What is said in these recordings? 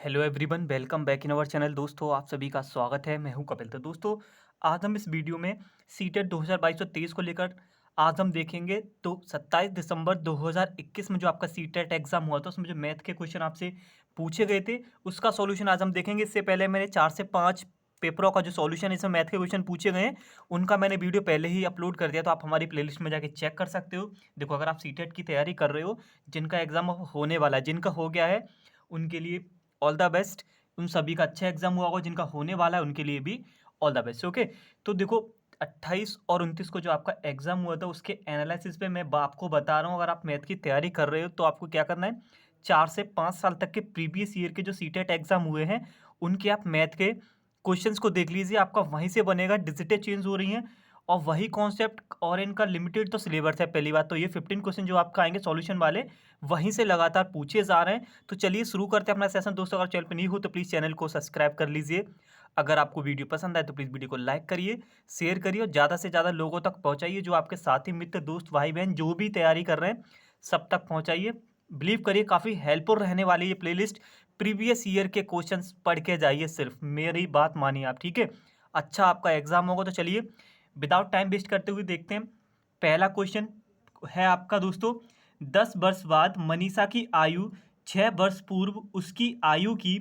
Hello everyone, welcome back in our channel. दोस्तों, आप सभी का स्वागत है। मैं हूं कपिल। तो दोस्तों, आज हम इस वीडियो में सीटेट 2022-23 को लेकर आज हम देखेंगे। तो 27 दिसंबर 2021 में जो आपका सीटेट एग्जाम हुआ था, उसमें जो मैथ के क्वेश्चन आपसे पूछे गए थे, उसका सॉल्यूशन आज हम देखेंगे। इससे पहले मैंने 4 से 5 पेपरों का जो सॉल्यूशन है, इसमें मैथ के क्वेश्चन पूछे गए हैं, उनका मैंने वीडियो पहले ही अपलोड कर दिया। तो आप हमारी प्लेलिस्ट में जाके चेक कर सकते हो। देखो, अगर आप सीटेट की तैयारी कर रहे हो, जिनका एग्जाम होने वाला है, जिनका हो गया है, उनके लिए ऑल द बेस्ट। उन सभी का अच्छा एग्जाम हुआ होगा। जिनका होने वाला है, उनके लिए भी ऑल द बेस्ट। ओके, तो देखो, 28 और 29 को जो आपका एग्जाम हुआ था, उसके एनालिसिस पे मैं आपको बता रहा हूँ। अगर आप मैथ की तैयारी कर रहे हो, तो आपको क्या करना है, 4 से 5 साल तक के प्रीवियस ईयर के जो सीटेट एग्जाम हुए हैं, उनके आप मैथ के क्वेश्चंस को देख लीजिए। आपका वहीं से बनेगा। डिजिटें चेंज हो रही हैं और वही कॉन्सेप्ट, और इनका लिमिटेड तो सिलेबस है। पहली बात तो ये 15 क्वेश्चन जो आपका आएंगे सॉल्यूशन वाले, वहीं से लगातार पूछे जा रहे हैं। तो चलिए शुरू करते हैं अपना सेशन। दोस्तों, अगर चैनल पर नहीं हो तो प्लीज़ चैनल को सब्सक्राइब कर लीजिए। अगर आपको वीडियो पसंद आए तो प्लीज़ वीडियो को लाइक करिए, शेयर करिए और ज़्यादा से ज़्यादा लोगों तक पहुँचाइए। जो आपके साथी, मित्र, दोस्त, भाई बहन जो भी तैयारी कर रहे हैं, सब तक पहुँचाइए। बिलीव करिए, काफ़ी हेल्पफुल रहने वाली ये प्लेलिस्ट। प्रीवियस ईयर के क्वेश्चंस पढ़ के जाइए, सिर्फ मेरी बात मानिए आप, ठीक है। अच्छा आपका एग्जाम होगा। तो चलिए विदाउट टाइम वेस्ट करते हुए देखते हैं। पहला क्वेश्चन है आपका दोस्तों, 10 वर्ष बाद मनीषा की आयु 6 वर्ष पूर्व उसकी आयु की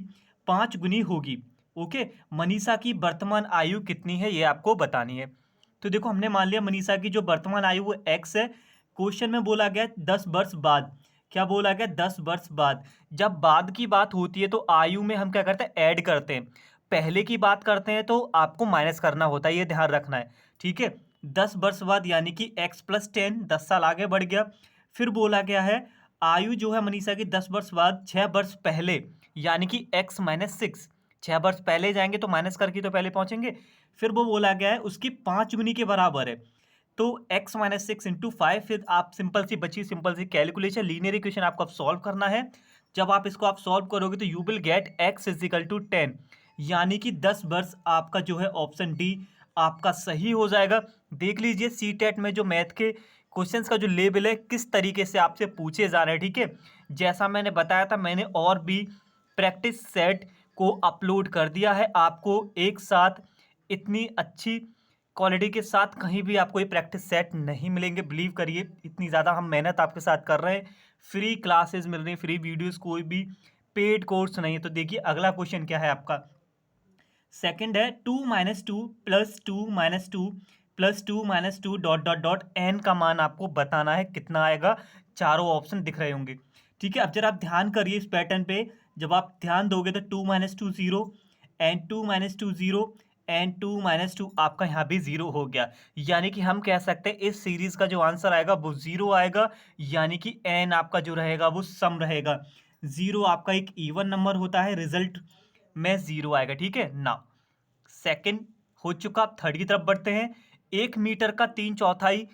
5 गुनी होगी। ओके, मनीषा की वर्तमान आयु कितनी है, ये आपको बतानी है। तो देखो, हमने मान लिया मनीषा की जो वर्तमान आयु वो एक्स है। क्वेश्चन में बोला गया 10 वर्ष बाद। क्या बोला गया? 10 वर्ष बाद। जब बाद की बात होती है तो आयु में हम क्या करते हैं, ऐड करते हैं। पहले की बात करते हैं तो आपको माइनस करना होता है, ये ध्यान रखना है, ठीक है। 10 वर्ष बाद यानी कि x+10, 10 साल आगे बढ़ गया। फिर बोला गया है आयु जो है मनीषा की 10 वर्ष बाद 6 वर्ष पहले, यानी कि x-6। 6 वर्ष पहले जाएंगे तो माइनस करके तो पहले पहुंचेंगे। फिर वो बोला गया है उसकी 5 गुनी के बराबर है। तो x-6 × 5। फिर आप सिंपल सी कैलकुलेशन, लीनियर इक्वेशन आपको अब सॉल्व करना है। जब आप इसको आप सॉल्व करोगे तो यू विल गेट x=10, यानी कि 10 वर्ष आपका जो है ऑप्शन डी आपका सही हो जाएगा। देख लीजिए सीटेट में जो मैथ के क्वेश्चंस का जो लेवल है, किस तरीके से आपसे पूछे जा रहे हैं, ठीक है। जैसा मैंने बताया था, मैंने और भी प्रैक्टिस सेट को अपलोड कर दिया है। आपको एक साथ इतनी अच्छी क्वालिटी के साथ कहीं भी आपको ये प्रैक्टिस सेट नहीं मिलेंगे। बिलीव करिए, इतनी ज़्यादा हम मेहनत आपके साथ कर रहे हैं। फ्री क्लासेस मिल रही हैं, फ्री वीडियोस, कोई भी पेड कोर्स नहीं है। तो देखिए अगला क्वेश्चन क्या है आपका। सेकंड है 2-2 + 2 - 2 + 2 - 2 (n) का मान आपको बताना है, कितना आएगा। चारों ऑप्शन दिख रहे होंगे, ठीक है। अब जरा आप ध्यान करिए इस पैटर्न पे। जब आप ध्यान दोगे तो 2 - 2 0, एंड 2 - 2 0, एंड 2 - 2 आपका यहाँ भी 0 हो गया। यानी कि हम कह सकते हैं इस सीरीज का जो आंसर आएगा वो 0 आएगा, यानी कि n आपका जो रहेगा वो सम रहेगा। 0 आपका एक इवन नंबर होता है, रिजल्ट में 0 आएगा, ठीक है ना। सेकंड हो चुका, थर्ड की तरफ बढ़ते हैं। 1 मीटर का 3/4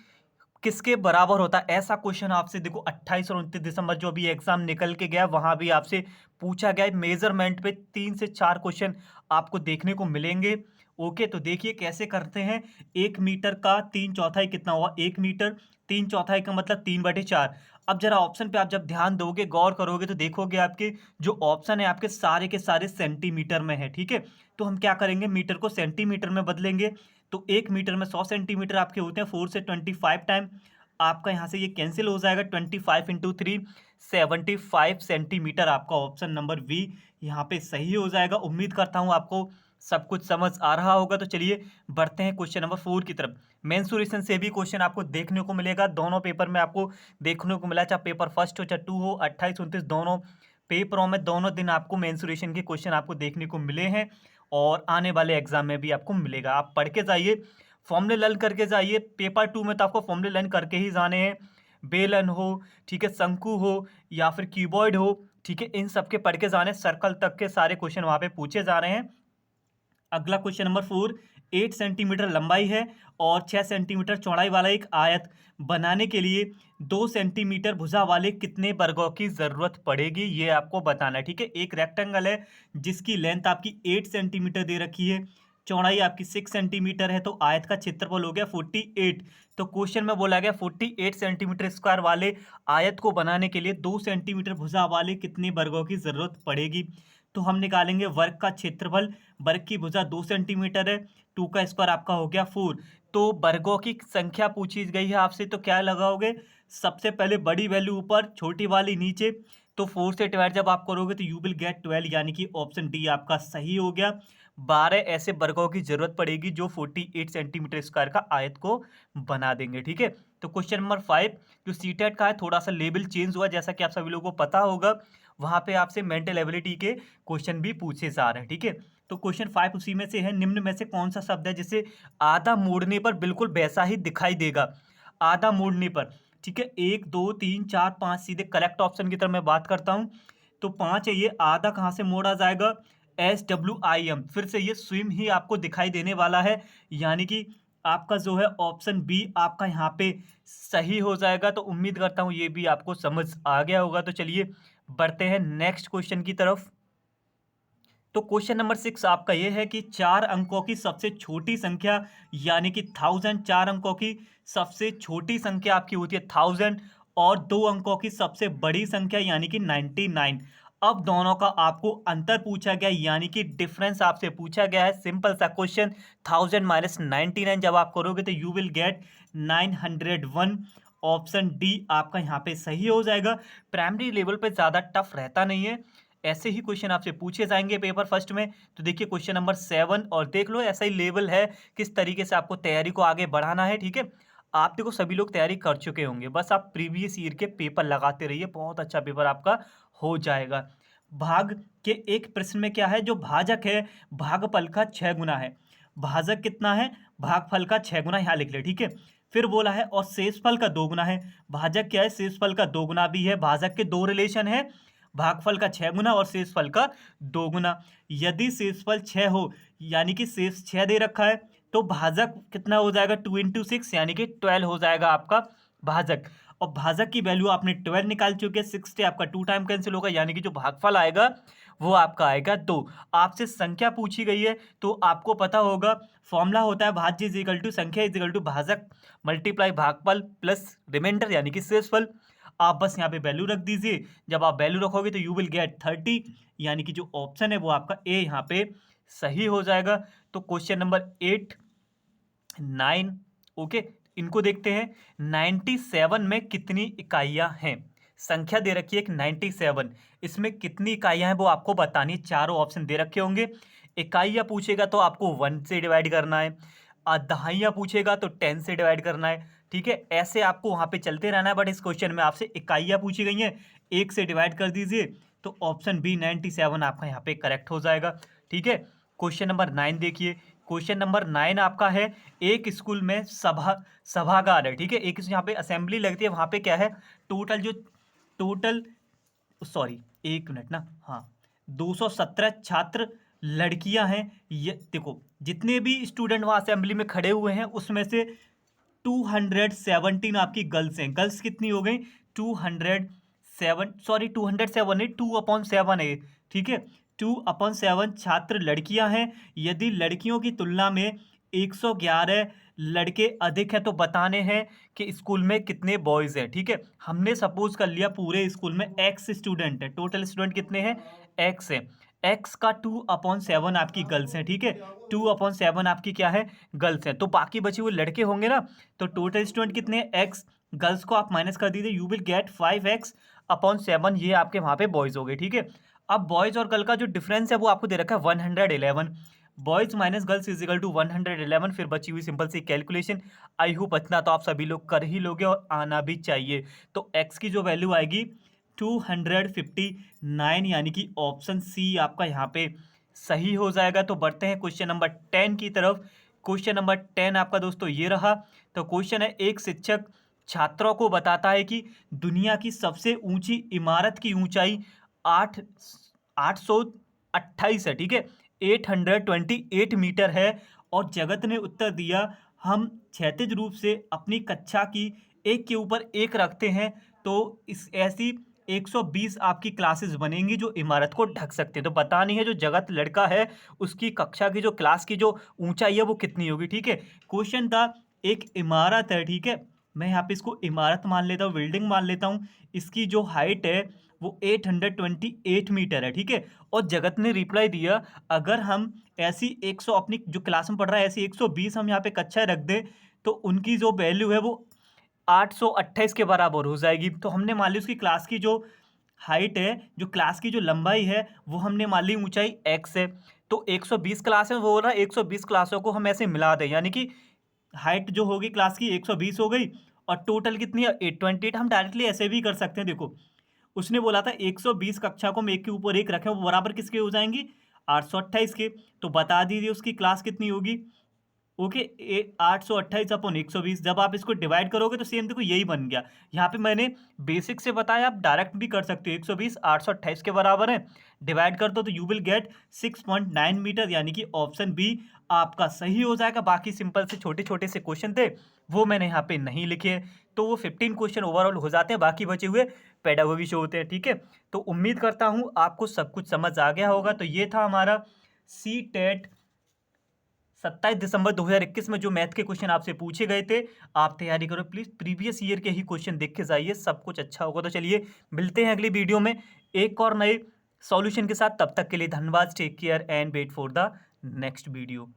किसके बराबर होता है, ऐसा क्वेश्चन आपसे देखो 28 और 29 दिसंबर जो अभी एग्जाम निकल के गया, वहां भी आपसे पूछा गया है। मेजरमेंट पे 3 से 4 क्वेश्चन आपको देखने को मिलेंगे। ओके, तो देखिए कैसे करते हैं। 1 मीटर का 3/4 कितना हुआ, 1 मीटर। 3/4 का मतलब 3/4। अब जरा ऑप्शन पे आप जब ध्यान दोगे, गौर करोगे, तो देखोगे आपके जो ऑप्शन है आपके सारे के सारे सेंटीमीटर में है, ठीक है। तो हम क्या करेंगे, मीटर को सेंटीमीटर में बदलेंगे। तो 1 मीटर में 100 सेंटीमीटर आपके होते हैं। 4 से 25 टाइम आपका यहाँ से ये कैंसिल हो जाएगा। 25 × 3 75 सेंटीमीटर आपका ऑप्शन नंबर बी यहाँ पे सही हो जाएगा। उम्मीद करता हूँ आपको सब कुछ समझ आ रहा होगा। तो चलिए बढ़ते हैं क्वेश्चन नंबर 4 की तरफ। मेंसुरेशन से भी क्वेश्चन आपको देखने को मिलेगा। दोनों पेपर में आपको देखने को मिला, चाहे पेपर फर्स्ट हो चाहे 2 हो, 28-29 दोनों पेपरों में दोनों दिन आपको मेंसुरेशन के क्वेश्चन आपको देखने को मिले हैं, और आने वाले एग्जाम में भी आपको मिलेगा। आप पढ़ के जाइए, फॉर्मूले लर्न करके जाइए। पेपर 2 में तो आपको फॉर्मूले लर्न करके ही जाने हैं। बेलन हो, ठीक है, शंकु हो, या फिर क्यूबॉइड हो, ठीक है, इन सब के पढ़ के जाने। सर्कल तक के सारे क्वेश्चन वहां पे पूछे जा रहे हैं। अगला क्वेश्चन नंबर 4, 8 सेंटीमीटर लंबाई है और 6 सेंटीमीटर चौड़ाई वाला एक आयत बनाने के लिए 2 सेंटीमीटर भुजा वाले कितने वर्गों की जरूरत पड़ेगी, ये आपको बताना है, ठीक है। एक रेक्टेंगल है जिसकी लेंथ आपकी 8 सेंटीमीटर दे रखी है, चौड़ाई आपकी 6 सेंटीमीटर है, तो आयत का क्षेत्रफल हो गया 48। तो क्वेश्चन में बोला गया 48 सेंटीमीटर स्क्वायर वाले आयत को बनाने के लिए 2 सेंटीमीटर भुजा वाले कितने वर्गों की जरूरत पड़ेगी। तो हम निकालेंगे वर्ग का क्षेत्रफल, वर्ग की भुजा 2 सेंटीमीटर है, 2 का स्क्वायर आपका हो गया 4। तो वर्गों की संख्या पूछी गई है आपसे, तो क्या लगाओगे, सबसे पहले बड़ी वैल्यू ऊपर, छोटी वाली नीचे। तो 4 से डिवाइड जब आप करोगे तो यू विल गेट 12, यानी कि ऑप्शन डी आपका सही हो गया। 12 ऐसे वर्गों की जरूरत पड़ेगी जो 48 सेंटीमीटर स्क्वायर का आयत को बना देंगे। ठीक है, तो क्वेश्चन नंबर 5 जो सीटेट का है, थोड़ा सा लेवल चेंज हुआ, जैसा कि आप सभी लोगों को पता होगा। वहां पे आपसे मेंटल एबिलिटी के क्वेश्चन भी पूछे जा रहे हैं। ठीक है, तो क्वेश्चन 5 उसी में से है, निम्न में से कौन सा शब्द है जिसे आधा मोड़ने पर बिल्कुल वैसा ही दिखाई देगा, आधा मोड़ने पर। ठीक है, 1 2 3 4 5, सीधे करेक्ट ऑप्शन की तरफ मैं बात करता हूं। तो 5 है, ये आधा कहां से मोड़ा जाएगा, SWIM, फिर से ये स्विम ही आपको दिखाई देने वाला है, यानी कि आपका जो है ऑप्शन बी आपका यहाँ पे सही हो जाएगा। तो उम्मीद करता हूँ ये भी आपको समझ आ गया होगा। तो चलिए बढ़ते हैं नेक्स्ट क्वेश्चन की तरफ। तो क्वेश्चन नंबर 6 आपका ये है कि 4 अंकों की सबसे छोटी संख्या, यानी कि 1000, 4 अंकों की सबसे छोटी संख्या आपकी होती है 1000, और 2 अंकों की सबसे बड़ी संख्या यानी कि 99। अब दोनों का आपको अंतर पूछा गया, यानी कि डिफरेंस आपसे पूछा गया है। सिंपल सा क्वेश्चन, 1000 माइनस 99 जब आप करोगे तो you will get 901। Option D आपका यहाँ पे सही हो जाएगा। प्राइमरी लेवल पे ज़्यादा टफ रहता नहीं है, ऐसे ही क्वेश्चन आपसे पूछे जाएंगे पेपर फर्स्ट में। तो देखिए क्वेश्चन नंबर 7 और देख लो, ऐसा ही लेवल है, किस तरीके से आपको तैयारी को आगे बढ़ाना है। ठीक है, आप देखो सभी लोग तैयारी कर चुके होंगे, बस आप प्रीवियस ईयर के पेपर लगाते रहिए, बहुत अच्छा पेपर आपका हो जाएगा। भाग के एक प्रश्न में क्या है, जो भाजक है भागफल का 6 गुना है। भाजक कितना है, भागफल का 6 गुना, यहाँ लिख ले। ठीक है, फिर बोला है और शेषफल का 2 गुना है। भाजक क्या है, शेषफल का 2 गुना भी है। भाजक के दो रिलेशन है, भागफल का 6 गुना और शेषफल का 2 गुना। यदि शेषफल 6 हो, यानी कि शेष 6 दे रखा है, तो भाजक कितना हो जाएगा, 2 इंटू 6, यानी कि 12 हो जाएगा आपका भाजक। और भाजक की वैल्यू आपने 12 निकाल चुके हैं, 6 से आपका 2 टाइम कैंसिल होगा, यानी कि जो भागफल आएगा वो आपका आएगा 2। आपसे संख्या पूछी गई है, तो आपको पता होगा फॉर्मूला होता है भाज्य इज इक्वल टू संख्या इज इक्वल टू भाजक मल्टीप्लाई भागफल प्लस रिमाइंडर, यानी कि शेषफल। आप बस यहाँ पे वैल्यू रख दीजिए, जब आप वैल्यू रखोगे तो यू विल गेट 30, यानी कि जो ऑप्शन है वो आपका ए यहाँ पे सही हो जाएगा। तो क्वेश्चन नंबर 8 9, ओके, इनको देखते हैं। 97 में कितनी इकाइयां हैं, संख्या दे रखी है एक 97, इसमें कितनी इकाइयां हैं वो आपको बतानी है। चारों ऑप्शन दे रखे होंगे। इकाइयां पूछेगा तो आपको 1 से डिवाइड करना है, दहाइयां पूछेगा तो 10 से डिवाइड करना है। ठीक है, ऐसे आपको वहां पे चलते रहना है, बट इस क्वेश्चन में आपसे इकाइयां पूछी गई हैं, 1 से डिवाइड कर दीजिए, तो ऑप्शन बी 97 आपका यहाँ पे करेक्ट हो जाएगा। ठीक है, क्वेश्चन नंबर 9 देखिए। क्वेश्चन नंबर 9 आपका है, एक स्कूल में सभागार है। ठीक है, एक यहाँ पे असेंबली लगती है, वहां पे क्या है, टोटल सॉरी, एक मिनट ना, हाँ, 217 छात्र लड़कियां हैं। ये देखो जितने भी स्टूडेंट वहां असेंबली में खड़े हुए हैं, उसमें से 217 आपकी गर्ल्स हैं। गर्ल्स कितनी हो गई, 207, सॉरी 207 नहीं, 2/7 है। ठीक है, 2/7 छात्र लड़कियां हैं। यदि लड़कियों की तुलना में 111 लड़के अधिक हैं, तो बताने हैं कि स्कूल में कितने बॉयज हैं। ठीक है, हमने सपोज कर लिया पूरे स्कूल में एक्स स्टूडेंट है, टोटल स्टूडेंट कितने हैं, एक्स है। एक्स का 2/7 आपकी गर्ल्स हैं। ठीक है, 2/7 आपकी क्या है, गर्ल्स हैं, तो बाकी बचे हुए लड़के होंगे ना। तो टोटल स्टूडेंट कितने हैं, एक्स, गर्ल्स को आप माइनस कर दीजिए, यू विल गेट 5x/7, ये आपके वहां पे बॉयज हो गए। ठीक है, अब बॉयज और गर्ल का जो डिफरेंस है वो आपको दे रखा है 111, boys minus girls is equal to 111, फिर बची हुई सिंपल सी कैलकुलेशन। आई होप इतना तो आप सभी लोग कर ही लोगे और आना भी चाहिए। तो एक्स की जो वैल्यू आएगी 259, यानी कि ऑप्शन सी आपका यहाँ पे सही हो जाएगा। तो बढ़ते हैं क्वेश्चन नंबर 10 की तरफ। क्वेश्चन नंबर 10 आपका दोस्तों ये रहा। तो क्वेश्चन है, एक शिक्षक छात्रों को बताता है कि दुनिया की सबसे ऊंची इमारत की ऊंचाई 828 है। ठीक है, 828 मीटर है, और जगत ने उत्तर दिया, हम क्षैतिज रूप से अपनी कक्षा की एक के ऊपर एक रखते हैं, तो इस ऐसी 120 आपकी क्लासेस बनेंगी जो इमारत को ढक सकते हैं। तो बतानी है जो जगत लड़का है उसकी कक्षा की जो क्लास की जो ऊंचाई है वो कितनी होगी। ठीक है, क्वेश्चन था एक इमारत है। ठीक है, मैं यहाँ पे इसको इमारत मान लेता हूँ, बिल्डिंग मान लेता हूँ। इसकी जो हाइट है वो 828 मीटर है, ठीक है। और जगत ने रिप्लाई दिया, अगर हम ऐसी 100 अपनी जो क्लास में पढ़ रहा है ऐसी 120 हम यहाँ पे कक्षा रख दें तो उनकी जो वैल्यू है वो 828 के बराबर हो जाएगी। तो हमने मान ली उसकी क्लास की जो हाइट है, जो क्लास की जो लंबाई है, वो हमने मान ली ऊंचाई x है। तो 120 क्लास है, वो बोल रहा है 120 क्लासों को हम ऐसे मिला दें, यानी कि हाइट जो होगी क्लास की 120 हो गई और टोटल कितनी है 828। हम डायरेक्टली ऐसे भी कर सकते हैं। देखो उसने बोला था 120 कक्षा को हम एक के ऊपर एक रखें, वो बराबर किसके हो जाएंगी 828 के। तो बता दीजिए उसकी क्लास कितनी होगी। ओके 828/120। जब आप इसको डिवाइड करोगे तो सेम देखो यही बन गया। यहाँ पे मैंने बेसिक से बताया, आप डायरेक्ट भी कर सकते हो। 120 828 के बराबर है, डिवाइड कर दो तो यू विल गेट 6.9 मीटर, यानी कि ऑप्शन बी आपका सही हो जाएगा। बाकी सिंपल से छोटे छोटे से क्वेश्चन थे वो मैंने यहाँ पे नहीं लिखे, तो वो 15 क्वेश्चन ओवरऑल हो जाते हैं, बाकी बचे हुए पेडागोगी शो होते हैं, ठीक है। तो उम्मीद करता हूँ आपको सब कुछ समझ आ गया होगा। तो ये था हमारा सी टेट 27 दिसंबर 2021 में जो मैथ के क्वेश्चन आपसे पूछे गए थे। आप तैयारी करो प्लीज़, प्रीवियस ईयर के ही क्वेश्चन देख के जाइए, सब कुछ अच्छा होगा। तो चलिए मिलते हैं अगली वीडियो में एक और नए सॉल्यूशन के साथ। तब तक के लिए धन्यवाद, take care and wait for the next video.